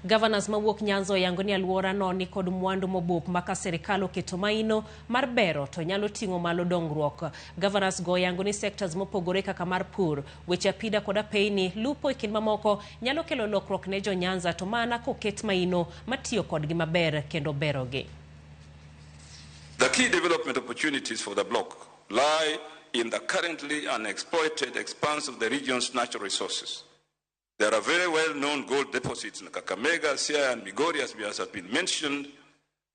Gavanas mawuok Nyanza oyangoni aluorano nikod mwandu mobup maka sirkal oketo maino mar bero to nyalo ting'o malo dongruok. Gavanas go oyangoni sectors mopogore kaka mar pur, weche apida koda peini, lupo e kind mamoko nyalo kelo lokruok ne jo Nyanza to mana koket maino matiyo kodgi maber kendo berogi. The key development opportunities for the bloc lie in the currently unexploited expanse of the region's natural resources. There are very well-known gold deposits in Kakamega, Siaya, and Migori, as has been mentioned,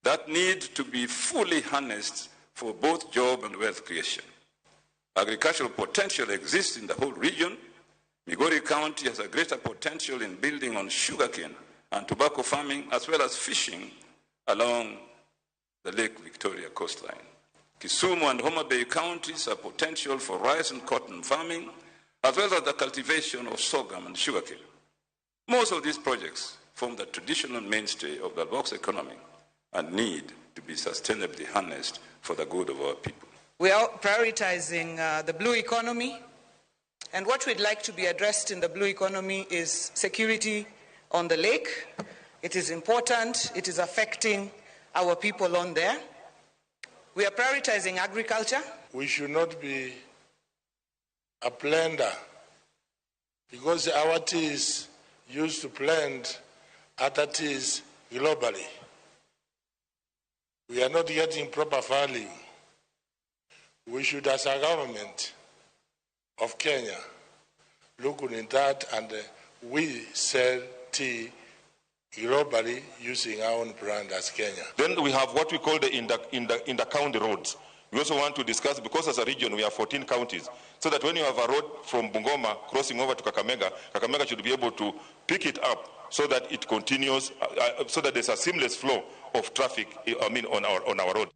that need to be fully harnessed for both job and wealth creation. Agricultural potential exists in the whole region. Migori County has a greater potential in building on sugarcane and tobacco farming, as well as fishing along the Lake Victoria coastline. Kisumu and Homa Bay counties have potential for rice and cotton farming, as well as the cultivation of sorghum and sugarcane. Most of these projects form the traditional mainstay of the bloc's economy and need to be sustainably harnessed for the good of our people. We are prioritizing the blue economy, and what we'd like to be addressed in the blue economy is security on the lake. It is important. It is affecting our people on there. We are prioritizing agriculture. We should not be a blender, because our teas used to blend other teas globally. We are not getting proper value. We should, as a government of Kenya, look in that, and we sell tea globally using our own brand as Kenya. Then we have what we call the inter-county roads. We also want to discuss, because as a region we have 14 counties, so that when you have a road from Bungoma crossing over to Kakamega, Kakamega should be able to pick it up so that it continues, so that there's a seamless flow of traffic, on our road.